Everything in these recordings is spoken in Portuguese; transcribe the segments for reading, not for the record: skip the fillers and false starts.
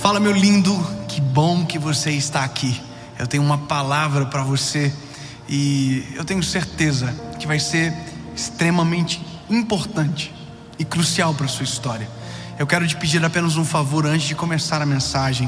Fala, meu lindo, que bom que você está aqui. Eu tenho uma palavra para você e eu tenho certeza que vai ser extremamente importante e crucial para a sua história. Eu quero te pedir apenas um favor antes de começar a mensagem,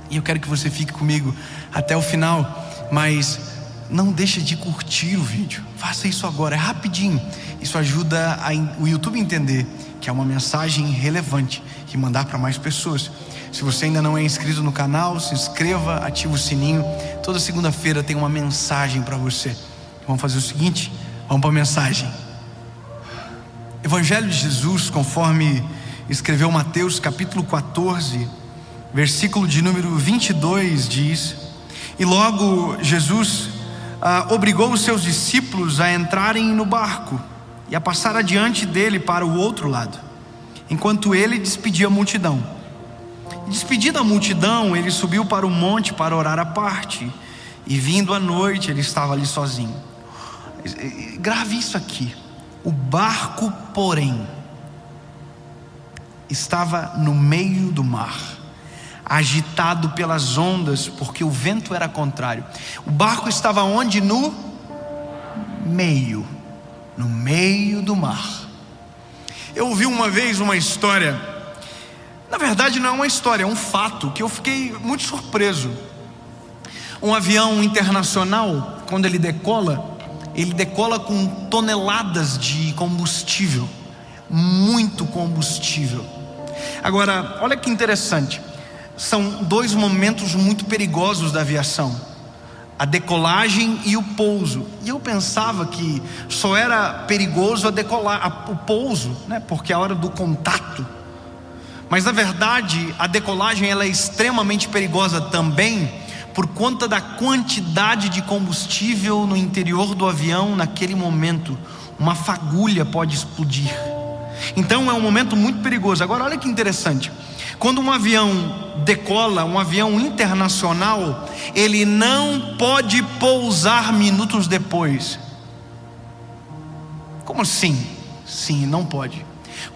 e eu quero que você fique comigo até o final, mas não deixa de curtir o vídeo. Faça isso agora, é rapidinho. Isso ajuda o YouTube a entender que é uma mensagem relevante e mandar para mais pessoas. Se você ainda não é inscrito no canal, se inscreva, ative o sininho. Toda segunda-feira tem uma mensagem para você. Vamos fazer o seguinte, vamos para a mensagem. Evangelho de Jesus, conforme escreveu Mateus capítulo 14, versículo de número 22, diz: e logo Jesus obrigou os seus discípulos a entrarem no barco e a passar adiante dele para o outro lado, enquanto ele despedia a multidão. Despedida a multidão, ele subiu para o monte para orar à parte, e vindo à noite ele estava ali sozinho. Grave isso aqui: o barco, porém, estava no meio do mar, agitado pelas ondas, porque o vento era contrário. O barco estava onde? No meio do mar. Eu ouvi uma vez uma história. Na verdade não é uma história, é um fato que eu fiquei muito surpreso. Um avião internacional, quando ele decola com toneladas de combustível, muito combustível. Agora, olha que interessante, são dois momentos muito perigosos da aviação: a decolagem e o pouso. E eu pensava que só era perigoso o pouso, né? Porque é a hora do contato. Mas na verdade a decolagem ela é extremamente perigosa também, por conta da quantidade de combustível no interior do avião. Naquele momento uma fagulha pode explodir. Então é um momento muito perigoso. Agora olha que interessante, quando um avião decola, um avião internacional, ele não pode pousar minutos depois. Como assim? Sim, não pode.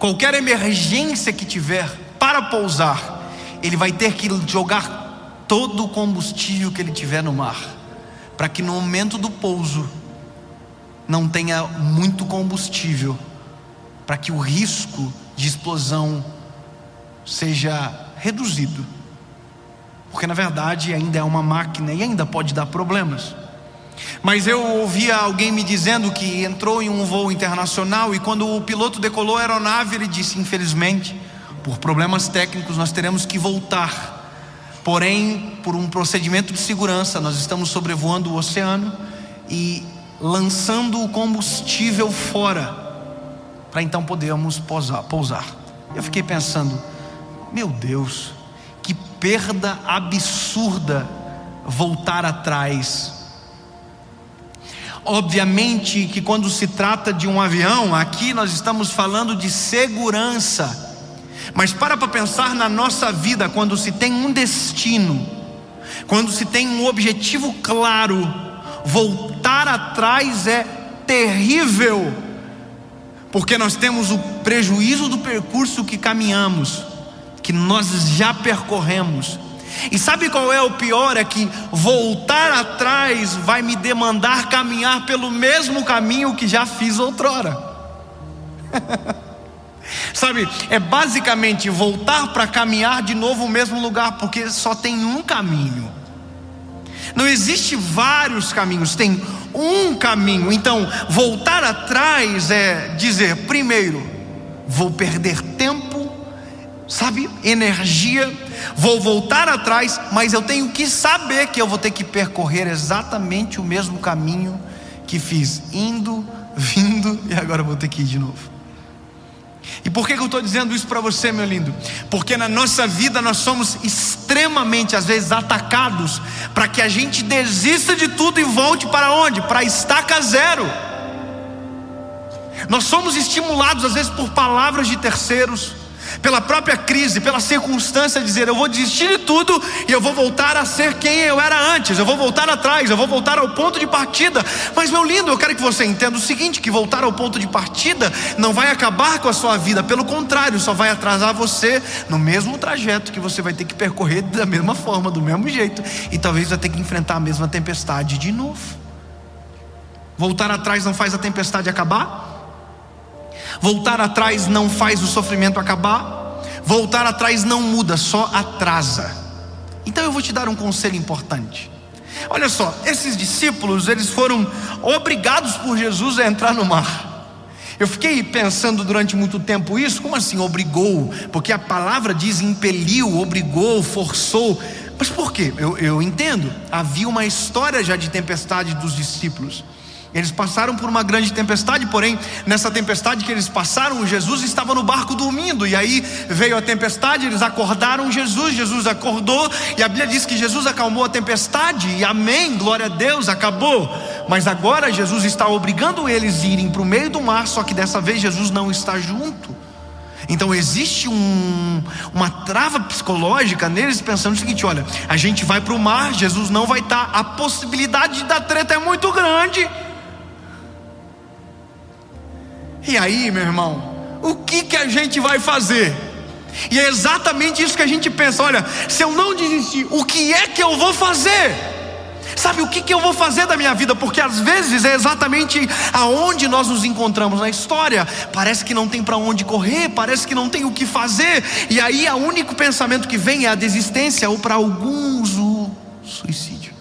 Qualquer emergência que tiver para pousar, ele vai ter que jogar todo o combustível que ele tiver no mar, para que no momento do pouso não tenha muito combustível, para que o risco de explosão seja reduzido, porque na verdade ainda é uma máquina e ainda pode dar problemas. Mas eu ouvia alguém me dizendo que entrou em um voo internacional e quando o piloto decolou a aeronave, ele disse: infelizmente, por problemas técnicos nós teremos que voltar, porém por um procedimento de segurança nós estamos sobrevoando o oceano e lançando o combustível fora, para então podermos pousar. Eu fiquei pensando: meu Deus, que perda absurda voltar atrás. Obviamente que quando se trata de um avião, aqui nós estamos falando de segurança. Mas para pensar na nossa vida, quando se tem um destino, quando se tem um objetivo claro, voltar atrás é terrível, porque nós temos o prejuízo do percurso que caminhamos, que nós já percorremos. E sabe qual é o pior? É que voltar atrás vai me demandar caminhar pelo mesmo caminho que já fiz outrora. Sabe, é basicamente voltar para caminhar de novo o mesmo lugar, porque só tem um caminho. Não existe vários caminhos, tem um caminho. Então voltar atrás é dizer: primeiro, vou perder tempo, sabe, energia, vou voltar atrás, mas eu tenho que saber que eu vou ter que percorrer exatamente o mesmo caminho que fiz, indo, vindo, e agora vou ter que ir de novo. E por que eu estou dizendo isso para você, meu lindo? Porque na nossa vida nós somos extremamente, às vezes, atacados para que a gente desista de tudo e volte para onde? Para a estaca zero. Nós somos estimulados às vezes por palavras de terceiros, pela própria crise, pela circunstância, dizer: eu vou desistir de tudo e eu vou voltar a ser quem eu era antes, eu vou voltar atrás, eu vou voltar ao ponto de partida. Mas, meu lindo, eu quero que você entenda o seguinte: que voltar ao ponto de partida não vai acabar com a sua vida, pelo contrário, só vai atrasar você no mesmo trajeto que você vai ter que percorrer da mesma forma, do mesmo jeito, e talvez vai ter que enfrentar a mesma tempestade de novo. Voltar atrás não faz a tempestade acabar. Voltar atrás não faz o sofrimento acabar. Voltar atrás não muda, só atrasa. Então eu vou te dar um conselho importante. Olha só, esses discípulos, eles foram obrigados por Jesus a entrar no mar. Eu fiquei pensando durante muito tempo isso. Como assim obrigou? Porque a palavra diz impeliu, obrigou, forçou. Mas por quê? Eu entendo. Havia uma história já de tempestade dos discípulos. Eles passaram por uma grande tempestade, porém nessa tempestade que eles passaram, Jesus estava no barco dormindo, e aí veio a tempestade, eles acordaram Jesus acordou, e a Bíblia diz que Jesus acalmou a tempestade, e amém, glória a Deus, acabou. Mas agora Jesus está obrigando eles a irem para o meio do mar, só que dessa vez Jesus não está junto. Então existe uma trava psicológica neles, pensando o seguinte: olha, a gente vai para o mar, Jesus não vai estar, a possibilidade da treta é muito grande. E aí, meu irmão, o que a gente vai fazer? E é exatamente isso que a gente pensa: olha, se eu não desistir, o que é que eu vou fazer? Sabe, o que eu vou fazer da minha vida? Porque às vezes é exatamente aonde nós nos encontramos na história. Parece que não tem para onde correr, parece que não tem o que fazer, e aí o único pensamento que vem é a desistência, ou para alguns o suicídio.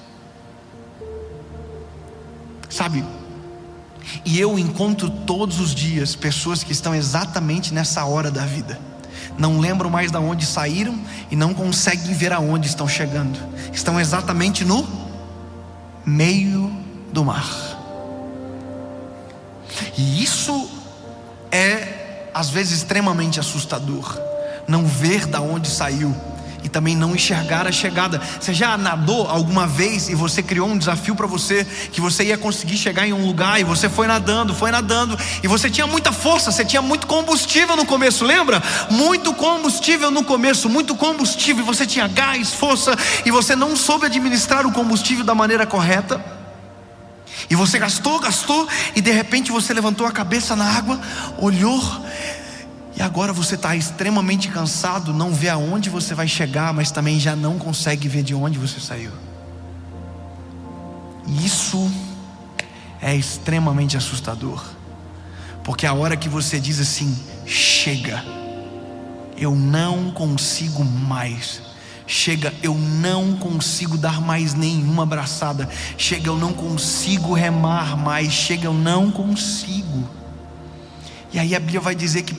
Sabe, e eu encontro todos os dias pessoas que estão exatamente nessa hora da vida. Não lembram mais de onde saíram e não conseguem ver aonde estão chegando. Estão exatamente no meio do mar. E isso é às vezes extremamente assustador. Não ver de onde saiu e também não enxergar a chegada. Você já nadou alguma vez e você criou um desafio para você, que você ia conseguir chegar em um lugar, e você foi nadando, e você tinha muita força, você tinha muito combustível no começo, lembra? Muito combustível no começo, muito combustível, e você tinha gás, força, e você não soube administrar o combustível da maneira correta, e você gastou, e de repente você levantou a cabeça na água, olhou, e agora você está extremamente cansado, não vê aonde você vai chegar, mas também já não consegue ver de onde você saiu. E isso é extremamente assustador, porque a hora que você diz assim: chega, eu não consigo mais. Chega, eu não consigo dar mais nenhuma abraçada. Chega, eu não consigo remar mais. Chega, eu não consigo. E aí a Bíblia vai dizer que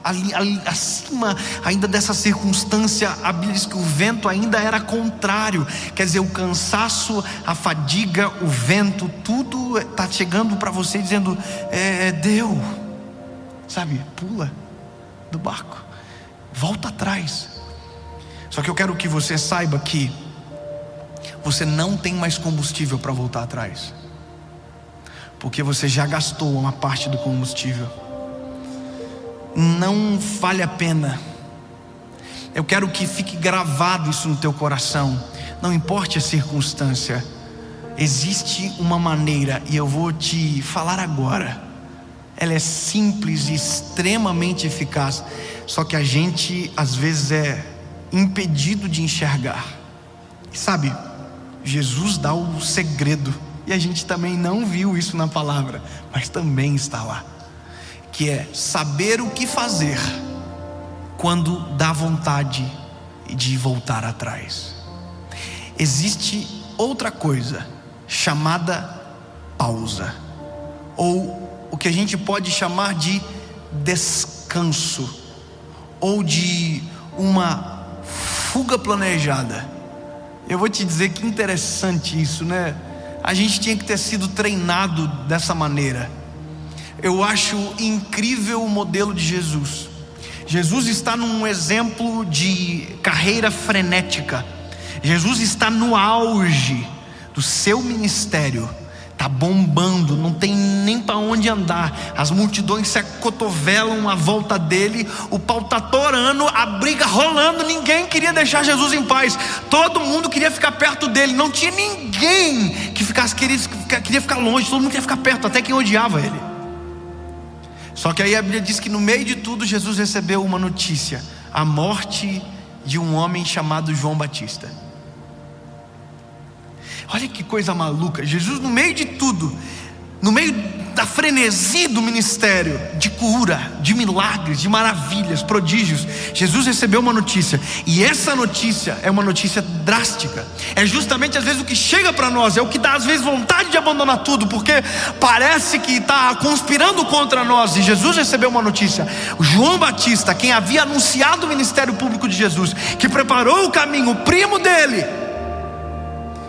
ali acima ainda dessa circunstância, a Bíblia diz que o vento ainda era contrário. Quer dizer, o cansaço, a fadiga, o vento, tudo está chegando para você dizendo: deu. Sabe, pula do barco, volta atrás. Só que eu quero que você saiba que você não tem mais combustível para voltar atrás, porque você já gastou uma parte do combustível. Não vale a pena. Eu quero que fique gravado isso no teu coração. Não importa a circunstância, existe uma maneira, e eu vou te falar agora. Ela é simples e extremamente eficaz, só que a gente às vezes é impedido de enxergar. E sabe, Jesus dá o segredo, e a gente também não viu isso na palavra, mas também está lá, que é saber o que fazer quando dá vontade de voltar atrás. Existe outra coisa chamada pausa, ou o que a gente pode chamar de descanso, ou de uma fuga planejada. Eu vou te dizer que interessante isso, né? A gente tinha que ter sido treinado dessa maneira. Eu acho incrível o modelo de Jesus. Jesus está num exemplo de carreira frenética. Jesus está no auge do seu ministério, Está bombando, não tem nem para onde andar. As multidões se acotovelam à volta dele. O pau está torando, a briga rolando. Ninguém queria deixar Jesus em paz. Todo mundo queria ficar perto dele. Não tinha ninguém que queria ficar longe. Todo mundo queria ficar perto, até quem odiava ele. Só que aí a Bíblia diz que no meio de tudo Jesus recebeu uma notícia: a morte de um homem chamado João Batista. Olha que coisa maluca. Jesus, no meio de tudo, no meio da frenesi do ministério, de cura, de milagres, de maravilhas, prodígios, Jesus recebeu uma notícia. E essa notícia é uma notícia drástica. É justamente às vezes o que chega para nós, é o que dá às vezes vontade de abandonar tudo, porque parece que está conspirando contra nós. E Jesus recebeu uma notícia: o João Batista, quem havia anunciado o ministério público de Jesus, que preparou o caminho, o primo dele,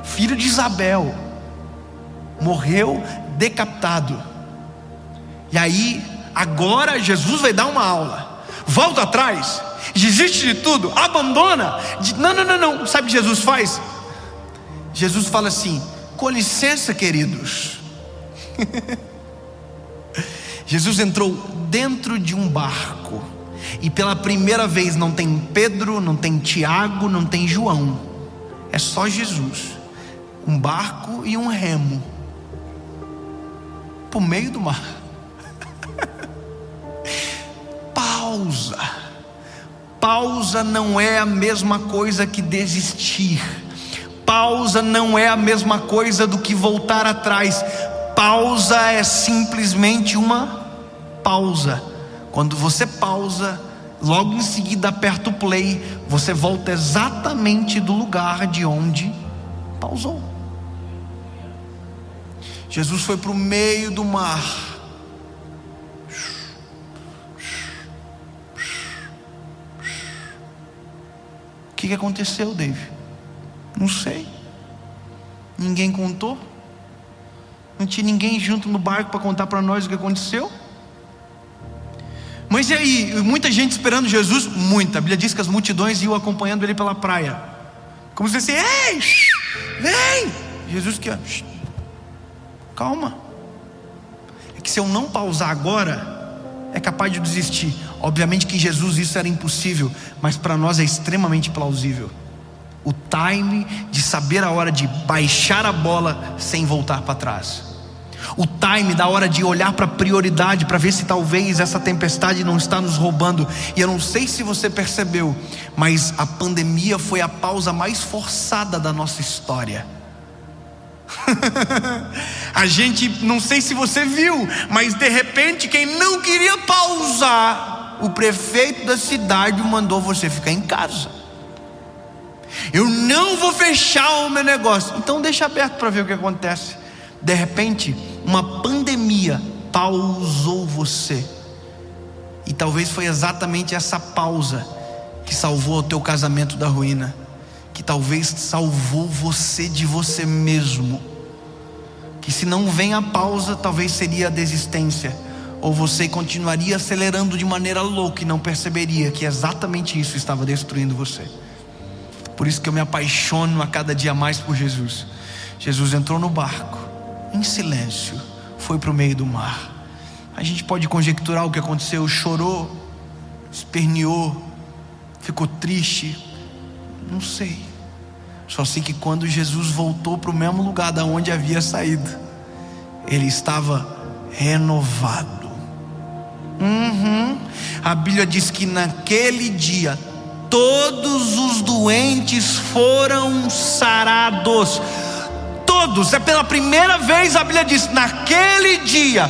filho de Isabel, morreu decapitado. E aí, agora Jesus vai dar uma aula. Volta atrás, desiste de tudo, abandona. Não. Sabe o que Jesus faz? Jesus fala assim: com licença, queridos. Jesus entrou dentro de um barco. E pela primeira vez não tem Pedro, não tem Tiago, não tem João. É só Jesus. Um barco e um remo por meio do mar. Pausa não é a mesma coisa que desistir. Pausa não é a mesma coisa do que voltar atrás. Pausa é simplesmente uma pausa. Quando você pausa, logo em seguida aperta o play, você volta exatamente do lugar de onde pausou. Jesus foi para o meio do mar. O que aconteceu, Dave? Não sei. Ninguém contou. Não tinha ninguém junto no barco para contar para nós o que aconteceu. Mas e aí? Muita gente esperando Jesus? Muita. A Bíblia diz que as multidões iam acompanhando ele pela praia, como se fosse: ei, vem! Jesus que... calma. É que se eu não pausar agora, é capaz de desistir. Obviamente que em Jesus isso era impossível, mas para nós é extremamente plausível. O time de saber a hora de baixar a bola sem voltar para trás. O time da hora de olhar para a prioridade, para ver se talvez essa tempestade não está nos roubando. E eu não sei se você percebeu, mas a pandemia foi a pausa mais forçada da nossa história. A gente, não sei se você viu, mas de repente quem não queria pausar, o prefeito da cidade mandou você ficar em casa. Eu não vou fechar o meu negócio. Então deixa aberto para ver o que acontece. De repente uma pandemia pausou você. E talvez foi exatamente essa pausa que salvou o teu casamento da ruína, que talvez salvou você de você mesmo. Que se não vem a pausa, talvez seria a desistência, ou você continuaria acelerando de maneira louca e não perceberia que exatamente isso estava destruindo você. Por isso que eu me apaixono a cada dia mais por Jesus. Jesus entrou no barco, em silêncio, foi para o meio do mar. A gente pode conjecturar o que aconteceu: chorou, esperneou, ficou triste, não sei. Só sei que quando Jesus voltou para o mesmo lugar da onde havia saído, ele estava renovado. A Bíblia diz que naquele dia todos os doentes foram sarados. Todos, é pela primeira vez a Bíblia diz: naquele dia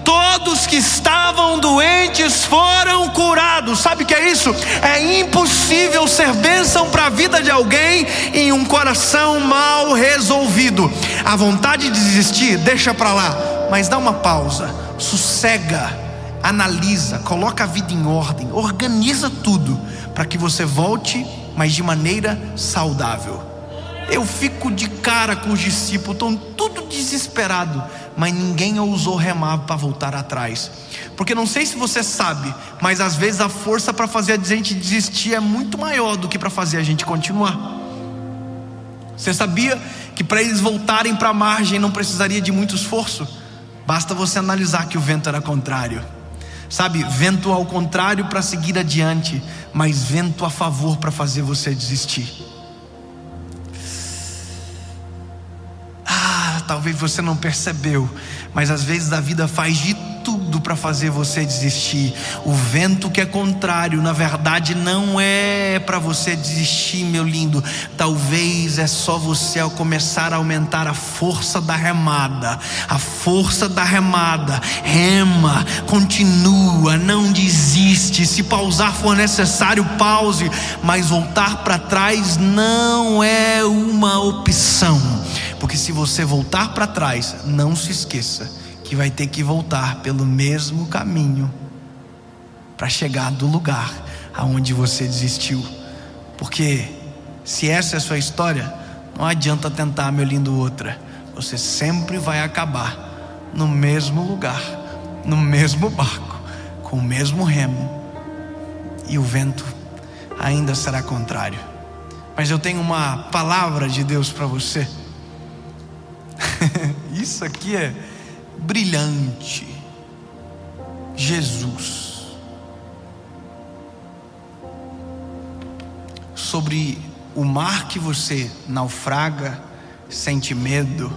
todos que estavam doentes foram curados. Sabe o que é isso? É impossível ser bênção para a vida de alguém em um coração mal resolvido. A vontade de desistir, deixa para lá, mas dá uma pausa, sossega, analisa, coloca a vida em ordem, organiza tudo para que você volte, mas de maneira saudável. Eu fico de cara com os discípulos, estão tudo desesperado, mas ninguém ousou remar para voltar atrás. Porque não sei se você sabe, mas às vezes a força para fazer a gente desistir é muito maior do que para fazer a gente continuar. Você sabia que para eles voltarem para a margem não precisaria de muito esforço. Basta você analisar que o vento era contrário. Sabe, vento ao contrário para seguir adiante, mas vento a favor para fazer você desistir. Talvez você não percebeu, mas às vezes a vida faz de tudo para fazer você desistir. O vento que é contrário, na verdade não é para você desistir, meu lindo. Talvez é só você ao começar a aumentar a força da remada. A força da remada. Rema, continua, não desiste. Se pausar for necessário, pause, mas voltar para trás não é uma opção. Porque se você voltar para trás, não se esqueça que vai ter que voltar pelo mesmo caminho para chegar do lugar aonde você desistiu. Porque se essa é a sua história, não adianta tentar, meu lindo, outra. Você sempre vai acabar no mesmo lugar, no mesmo barco, com o mesmo remo, e o vento ainda será contrário. Mas eu tenho uma palavra de Deus para você. Isso aqui é brilhante. Jesus. Sobre o mar que você naufraga, sente medo,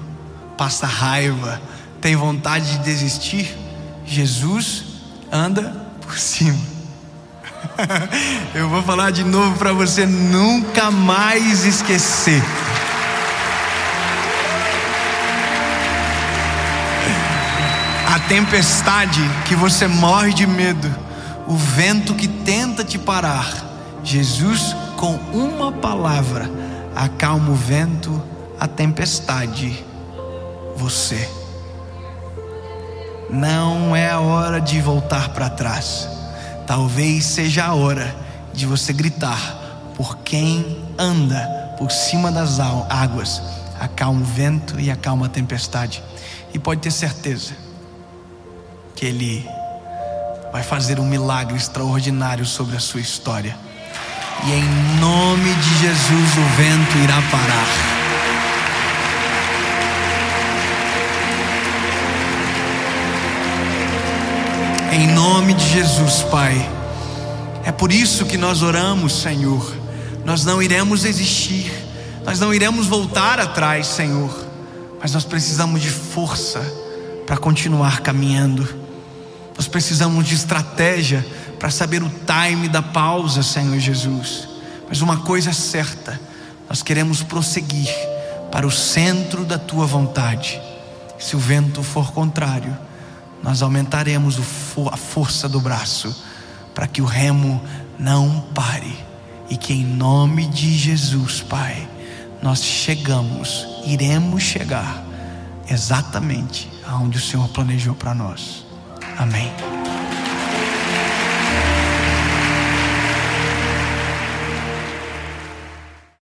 passa raiva, tem vontade de desistir, Jesus anda por cima. Eu vou falar de novo para você nunca mais esquecer. A tempestade que você morre de medo, o vento que tenta te parar, Jesus com uma palavra acalma o vento, a tempestade, você. Não é a hora de voltar para trás. Talvez seja a hora de você gritar por quem anda por cima das águas, acalma o vento e acalma a tempestade. E pode ter certeza que Ele vai fazer um milagre extraordinário sobre a sua história. E em nome de Jesus o vento irá parar. Em nome de Jesus, Pai. É por isso que nós oramos, Senhor. Nós não iremos desistir, nós não iremos voltar atrás, Senhor, mas nós precisamos de força para continuar caminhando. Nós precisamos de estratégia para saber o time da pausa, Senhor Jesus. Mas uma coisa é certa, nós queremos prosseguir para o centro da Tua vontade. Se o vento for contrário, nós aumentaremos a força do braço para que o remo não pare. E que em nome de Jesus, Pai, nós iremos chegar exatamente aonde o Senhor planejou para nós. Amém.